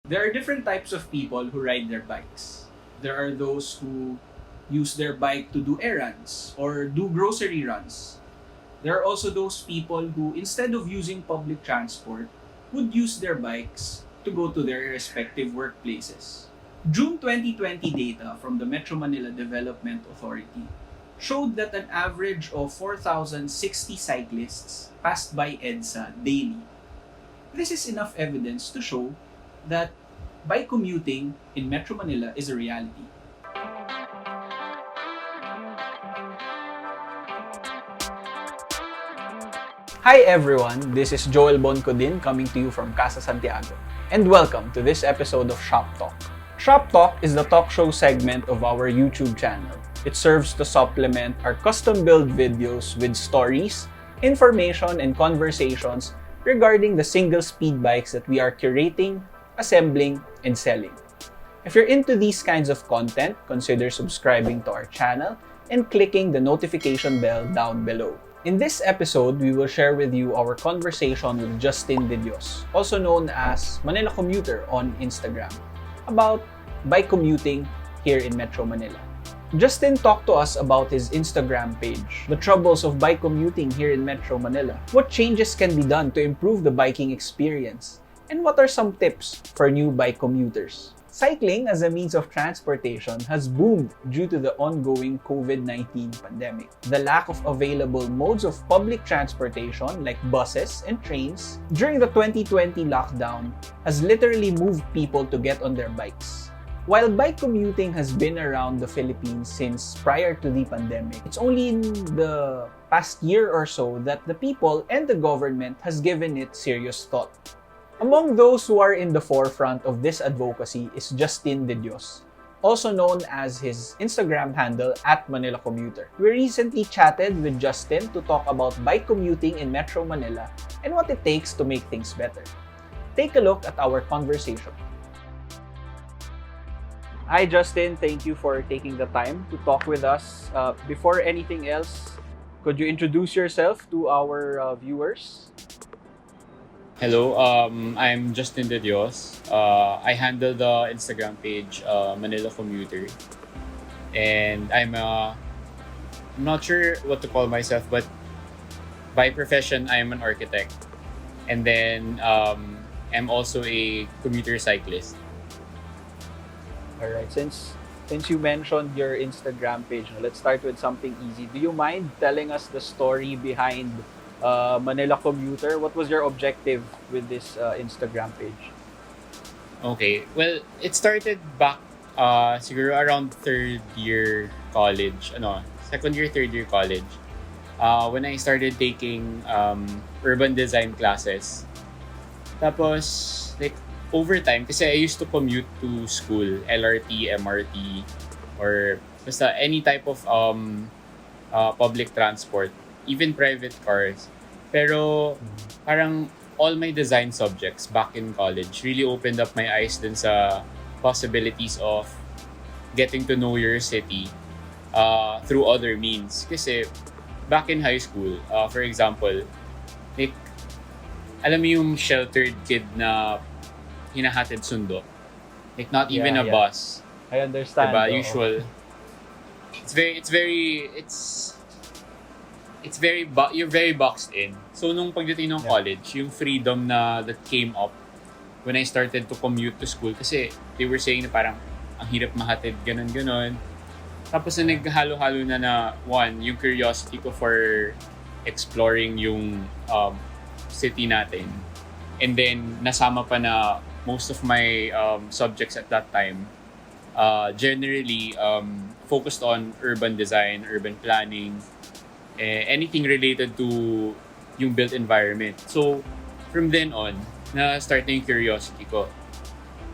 There are different types of people who ride their bikes. There are those who use their bike to do errands or do grocery runs. There are also those people who, instead of using public transport, would use their bikes to go to their respective workplaces. June 2020 data from the Metro Manila Development Authority showed that an average of 4,060 cyclists passed by EDSA daily. This is enough evidence to show that bike commuting in Metro Manila is a reality. Hi everyone, this is Joel Boncodin coming to you from Casa Santiago. And welcome to this episode of Shop Talk. Shop Talk is the talk show segment of our YouTube channel. It serves to supplement our custom-built videos with stories, information, and conversations regarding the single-speed bikes that we are curating, assembling, and selling. If you're into these kinds of content, consider subscribing to our channel and clicking the notification bell down below. In this episode, we will share with you our conversation with Justin De Dios, also known as Manila.commuter on Instagram, about bike commuting here in Metro Manila. Justin talked to us about his Instagram page, the troubles of bike commuting here in Metro Manila, what changes can be done to improve the biking experience, and what are some tips for new bike commuters. Cycling as a means of transportation has boomed due to the ongoing COVID-19 pandemic. The lack of available modes of public transportation like buses and trains during the 2020 lockdown has literally moved people to get on their bikes. While bike commuting has been around the Philippines since prior to the pandemic, it's only in the past year or so that the people and the government has given it serious thought. Among those who are in the forefront of this advocacy is Justin De Dios, also known as his Instagram handle @manila.commuter. We recently chatted with Justin to talk about bike commuting in Metro Manila and what it takes to make things better. Take a look at our conversation. Hi Justin, thank you for taking the time to talk with us. Before anything else, could you introduce yourself to our viewers? Hello, I'm Justin De Dios. I handle the Instagram page Manila Commuter, and I'm not sure what to call myself, but by profession I'm an architect, and then I'm also a commuter cyclist. Alright, since you mentioned your Instagram page, let's start with something easy. Do you mind telling us the story behind Manila Commuter? What was your objective with this Instagram page? Okay, well, it started back siguro around third year college, third year college. When I started taking urban design classes. Tapos, like, over time, kasi I used to commute to school, LRT, MRT, or basta any type of public transport, even private cars. Pero parang all my design subjects back in college really opened up my eyes dun sa possibilities of getting to know your city through other means. Kasi back in high school, for example, like, alam mo yung sheltered kid na hinahatid sundo? Like, not even a bus. I understand. Diba? Usual. You're very boxed in. So nung pagdating ng college, yung freedom that came up when I started to commute to school, kasi they were saying na parang ang hirap mahatid, ganun. Tapos na naghalo-halo na one, yung curiosity ko for exploring yung city natin. And then nasama pa na most of my subjects at that time generally focused on urban design, urban planning, anything related to yung built environment. So, from then on, na-start na yung curiosity ko.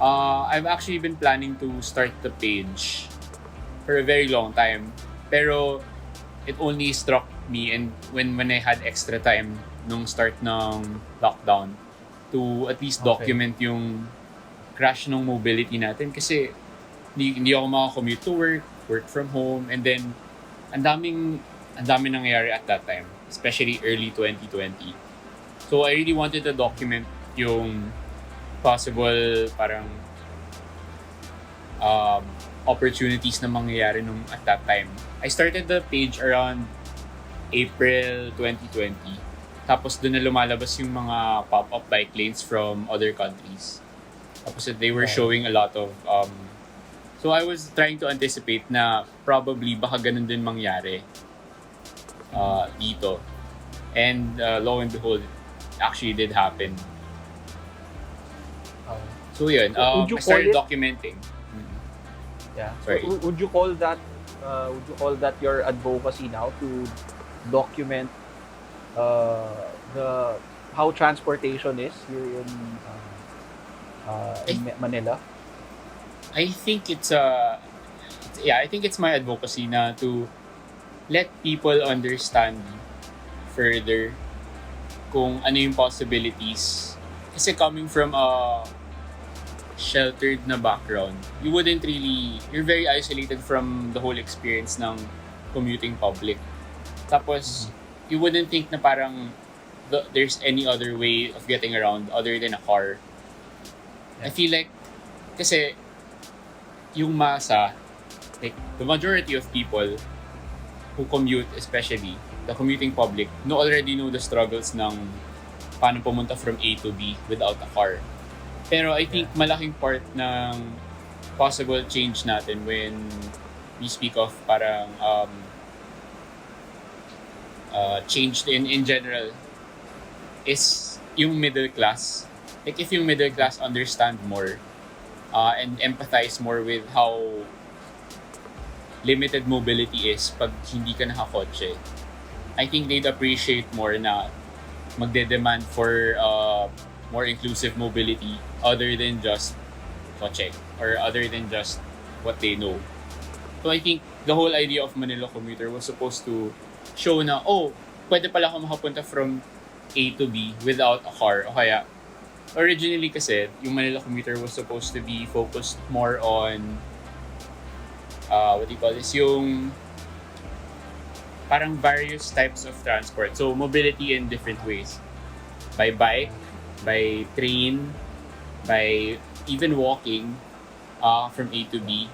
I've actually been planning to start the page for a very long time. Pero, it only struck me and when I had extra time nung start ng lockdown to at least document yung crash ng mobility natin. Kasi, hindi ako makakommute to work from home, and then, ang daming nangyayari at that time, especially early 2020. So I really wanted to document yung possible parang opportunities na mangyayari nung at that time. I started the page around April 2020. Tapos doon na lumalabas yung mga pop-up bike lanes from other countries. Tapos they were showing a lot of so I was trying to anticipate na probably baka ganun din mangyari dito. And lo and behold, it actually did happen. So yun, I started documenting. Yeah. Sorry. Would you call that your advocacy now to document how transportation is here in Manila? I think it's my advocacy na to let people understand further kung ano yung possibilities. Kasi coming from a sheltered na background, you're very isolated from the whole experience ng commuting public. Tapos, you wouldn't think na parang there's any other way of getting around other than a car. I feel like, kasi, yung masa, like, the majority of people who commute, especially, the commuting public, already know the struggles ng paano pumunta from A to B without a car. Pero I think malaking part ng possible change natin when we speak of parang change in general is yung middle class. Like if yung middle class understand more and empathize more with how limited mobility is pag hindi ka nakakotse, I think they'd appreciate more na magde-demand for more inclusive mobility other than just kotse or other than just what they know. So I think the whole idea of Manila Commuter was supposed to show na, pwede pala ako makapunta from A to B without a car. O kaya, originally kasi, yung Manila Commuter was supposed to be focused more on yung parang various types of transport. So, mobility in different ways. By bike, by train, by even walking from A to B.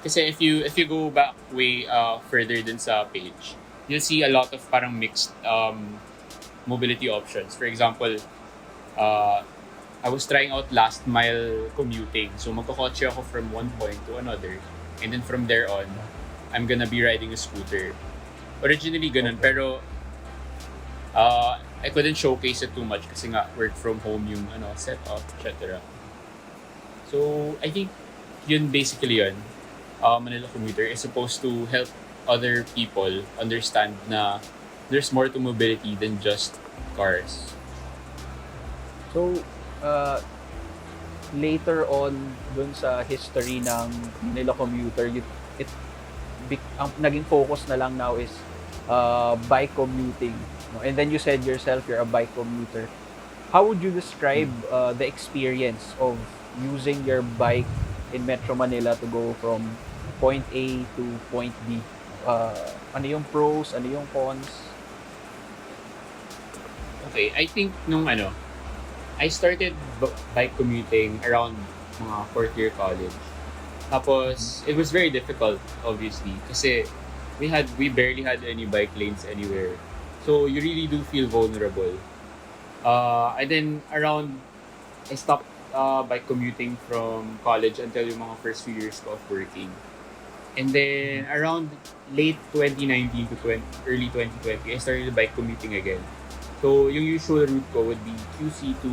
Kasi if you go back way further dun sa page, you'll see a lot of parang mixed mobility options. For example, I was trying out last mile commuting. So magkakotse ako from one point to another. And then from there on, I'm gonna be riding a scooter. Originally ganun, pero I couldn't showcase it too much kasi nga work from home yung setup, etc. So I think yun basically yun. Manila Commuter is supposed to help other people understand na there's more to mobility than just cars. So later on dun sa history ng Manila Commuter, ang naging focus na lang now is bike commuting. And then you said yourself you're a bike commuter. How would you describe the experience of using your bike in Metro Manila to go from point A to point B? Ano yung pros, ano yung cons? Okay, I think I started bike commuting around mga fourth year college. Tapos, it was very difficult, obviously, kasi we barely had any bike lanes anywhere. So, you really do feel vulnerable. And then, I stopped bike commuting from college until yung mga first few years ko of working. And then, around late 2019 to early 2020, I started bike commuting again. So, yung usual route ko would be QC to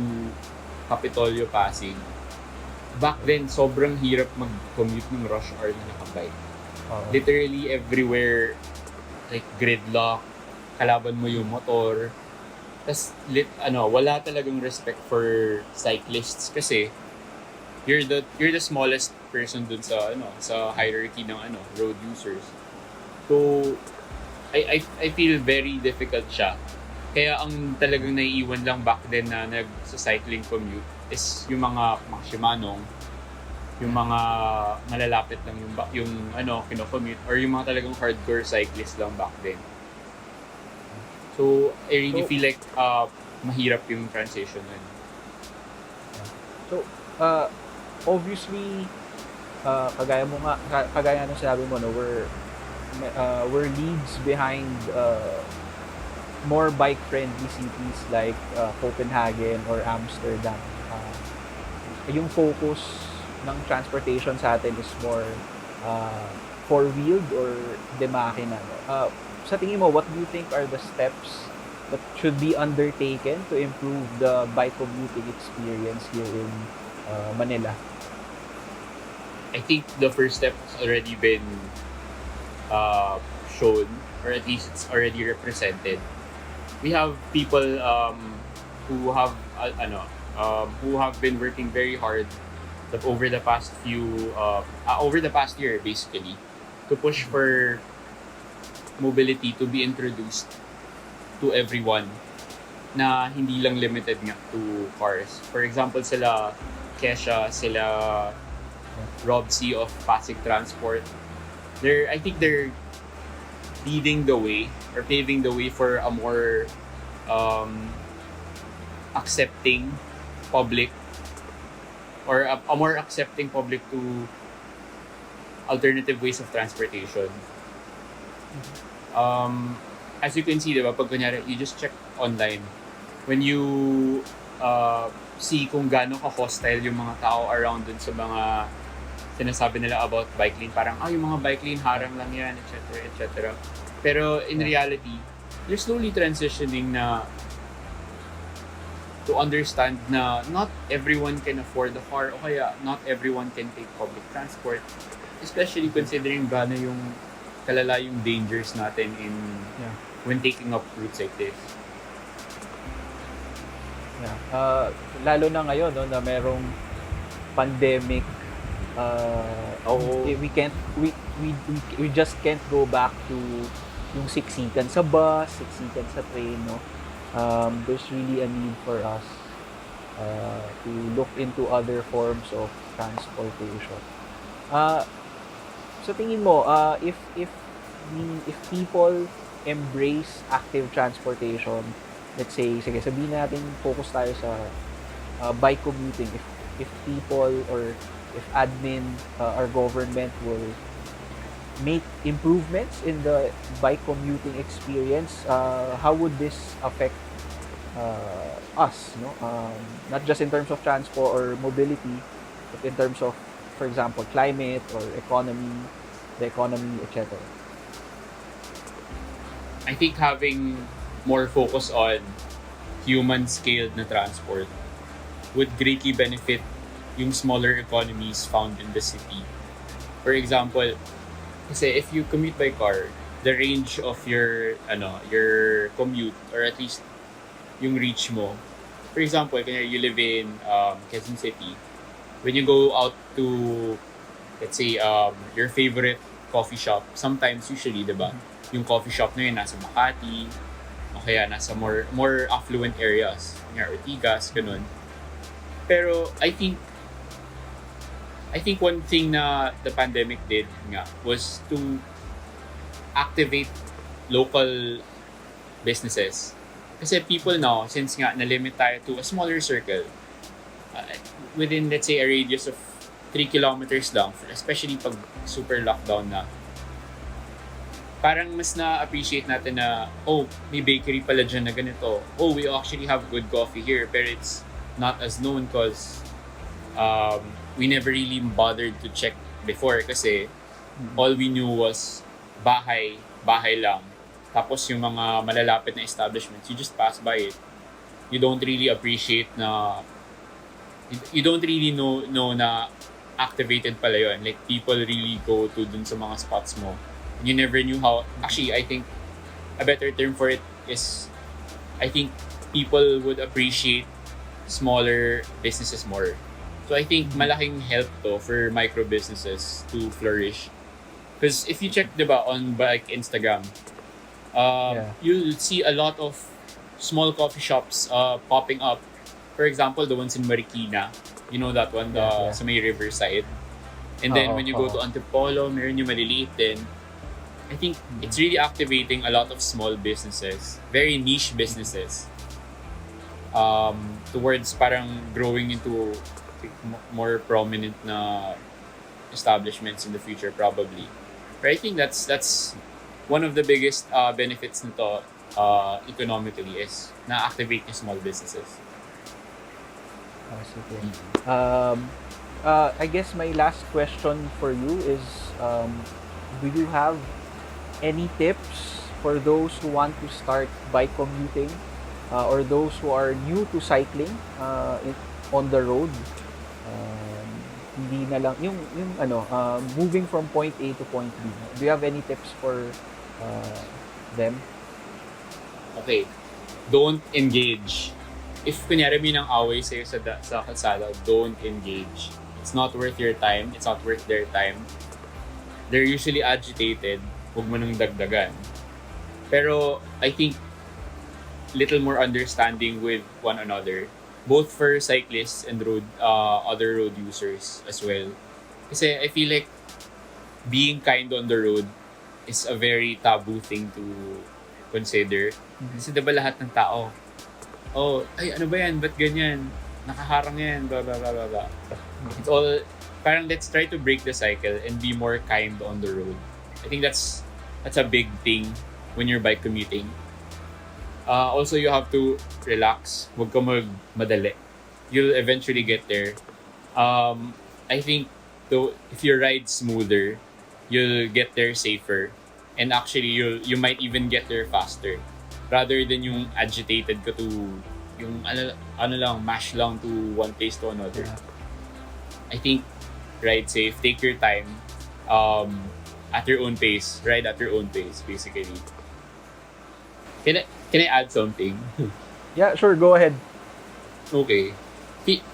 Capitolio, Pasig. Back then, sobrang hirap mag-commute ng rush hour na nakabike. Literally everywhere, like gridlock, kalaban mo yung motor. Tas wala talagang respect for cyclists kasi you're the smallest person dun sa hierarchy ng road users. So I feel very difficult siya. Kaya ang talagang naiiwan lang back then na nag-cycling commute is yung mga Shimanong, yung mga malalapit lang yung kino-commute, or yung mga talagang hardcore cyclist lang back then. So, I really feel like mahirap yung transition nun. So, obviously, kagaya ng sinabi mo, no, we're leagues behind more bike-friendly cities like Copenhagen or Amsterdam. Yung focus ng transportation sa atin is more four-wheeled or de makina. No? Sa tingin mo, what do you think are the steps that should be undertaken to improve the bike commuting experience here in Manila? I think the first step has already been shown, or at least it's already represented. We have people who have who have been working very hard over the past year, basically, to push for mobility to be introduced to everyone na hindi lang limited nga to cars. For example, sila Kesha, sila Robsy of Pasig Transport. I think they're leading the way or paving the way for a more accepting public, or a more accepting public to alternative ways of transportation. As you can see, diba, pag kunyari, you just check online, when you see kung gaano ka-hostile yung mga tao around dun sa mga sinasabi nila about bike lane, parang yung mga bike lane harang lang yan, etc., etc. Pero in reality, they're slowly transitioning na to understand na not everyone can afford a car, o kaya not everyone can take public transport, especially considering gaano yung kalala yung dangers natin when taking up routes like this. Yeah. Lalo na ngayon, no, na merong pandemic. We just can't go back to yung siksikan sa bus, siksikan sa train, no. There's really a need for us to look into other forms of transportation. Sa tingin mo, if people embrace active transportation, let's say, sige, sabihin natin focus tayo sa bike commuting. If people or if admin or government will make improvements in the bike commuting experience, how would this affect us, no? Not just in terms of transport or mobility, but in terms of, for example, climate or the economy, etc. I think having more focus on human-scaled na transport would greatly benefit yung smaller economies found in the city. For example, kasi if you commute by car, the range of your commute, or at least yung reach mo. For example, kanya you live in Quezon City, when you go out to, let's say, your favorite coffee shop, sometimes, usually, diba, yung coffee shop na yun nasa Makati, o kaya nasa more affluent areas, nga Ortigas, ganun. Pero I think one thing na the pandemic did nga was to activate local businesses. Kasi people now, since nga na-limit tayo to a smaller circle, within, let's say, a radius of 3 kilometers lang, especially pag super lockdown na, parang mas na-appreciate natin na, may bakery pala dyan na ganito. We actually have good coffee here, pero it's not as known because we never really bothered to check before kasi all we knew was bahay lang. Tapos yung mga malalapit na establishments, you just pass by it. You don't really appreciate na, you don't really know na activated pala yun. Like, people really go to dun sa mga spots mo. You never knew how. Actually, I think a better term for it is, I think people would appreciate smaller businesses more. So I think malaking help to for micro businesses to flourish. Because if you check, diba, on bike Instagram, you'll see a lot of small coffee shops popping up. For example, the ones in Marikina, you know that one, sa may riverside. And then when you go to Antipolo, meron yung maliliit din. I think it's really activating a lot of small businesses, very niche businesses, towards parang growing into more prominent na establishments in the future probably. But I think that's one of the biggest benefits nito economically is na-activate yung small businesses. Sige. I guess my last question for you is, do you have any tips for those who want to start bike commuting or those who are new to cycling on the road? Hindi na lang yung moving from point A to point B. Do you have any tips for them? Okay. Don't engage. If kunyari may nang away sa'yo sa kalsada, don't engage. It's not worth your time. It's not worth their time. They're usually agitated. Huwag mo nang dagdagan. Pero I think little more understanding with one another, both for cyclists and other road users as well. Kasi I feel like being kind on the road is a very taboo thing to consider. Kasi diba lahat ng tao, oh, ay ano ba yan? Ba't ganyan? Nakaharang yan, blah, blah, blah, blah, blah. It's all, parang let's try to break the cycle and be more kind on the road. I think that's a big thing when you're bike commuting. Also, you have to relax. Huwag ka magmadali. You'll eventually get there. I think though, if you ride smoother, you'll get there safer. And actually, you might even get there faster. Rather than yung agitated ka to, yung ano lang, mash lang to one place to another. Yeah. I think, ride safe, take your time, at your own pace, ride at your own pace, basically. Can I add something? Yeah, sure, go ahead. Okay.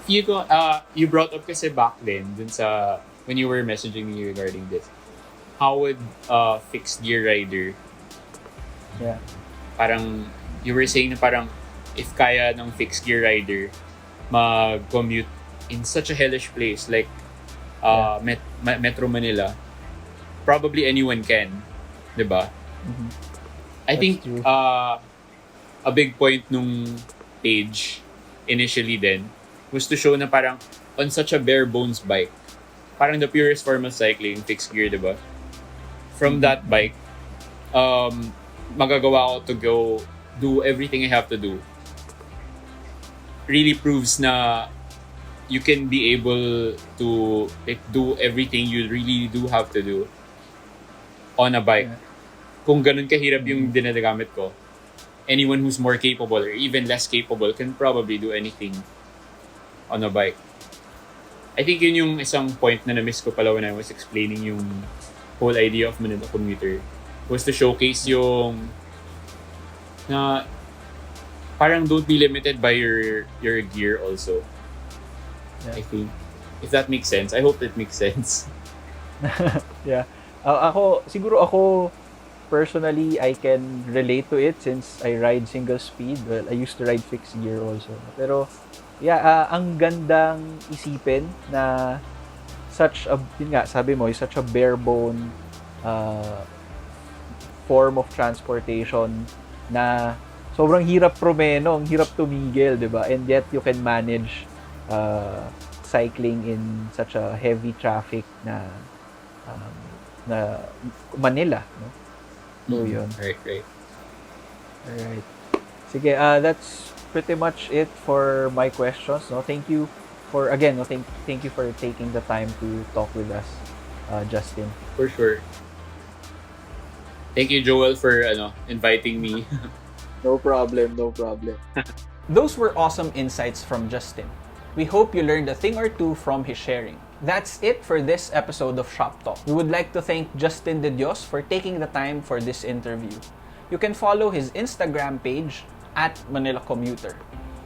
Feel ko, you brought up kasi back then, dun sa, when you were messaging me regarding this, how would fixed gear rider, Yeah. parang, you were saying na parang, if kaya ng fixed gear rider mag-commute in such a hellish place like Metro Manila, probably anyone can, diba? Mm-hmm. I think true. A big point nung page initially then was to show na parang on such a bare bones bike, parang the purest form of cycling, fixed gear, diba? From that bike, magagawa ko to go do everything I have to do. Really proves na you can be able to like do everything you really do have to do on a bike. Yeah. Kung ganun kahirap yung dinagamit ko, anyone who's more capable or even less capable can probably do anything on a bike. I think yun yung isang point na na-miss ko pala when I was explaining yung whole idea of Manila Commuter, was to showcase yung na parang don't be limited by your gear also. Yeah. I think. If that makes sense. I hope that makes sense. Yeah. Siguro ako, personally, I can relate to it since I ride single speed. Well, I used to ride fixed gear also. Pero, yeah, ang gandang isipin na yun nga, sabi mo, such a bare bone form of transportation na sobrang hirap promeno, ang hirap tumigil, di ba? And yet, you can manage cycling in such a heavy traffic na Manila, no? So, yun. Right. Alright. Sige, that's pretty much it for my questions, no? Thank you for taking the time to talk with us, Justin. For sure. Thank you, Joel, for inviting me. No problem. Those were awesome insights from Justin. We hope you learned a thing or two from his sharing. That's it for this episode of Shop Talk. We would like to thank Justin De Dios for taking the time for this interview. You can follow his Instagram page at manila.commuter.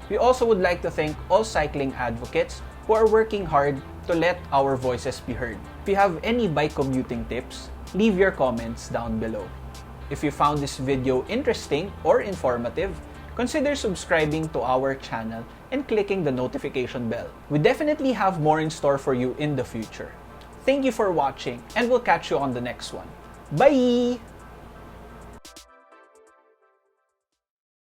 We also would like to thank all cycling advocates who are working hard to let our voices be heard. If you have any bike commuting tips, leave your comments down below. If you found this video interesting or informative, consider subscribing to our channel and clicking the notification bell. We definitely have more in store for you in the future. Thank you for watching, and we'll catch you on the next one. Bye!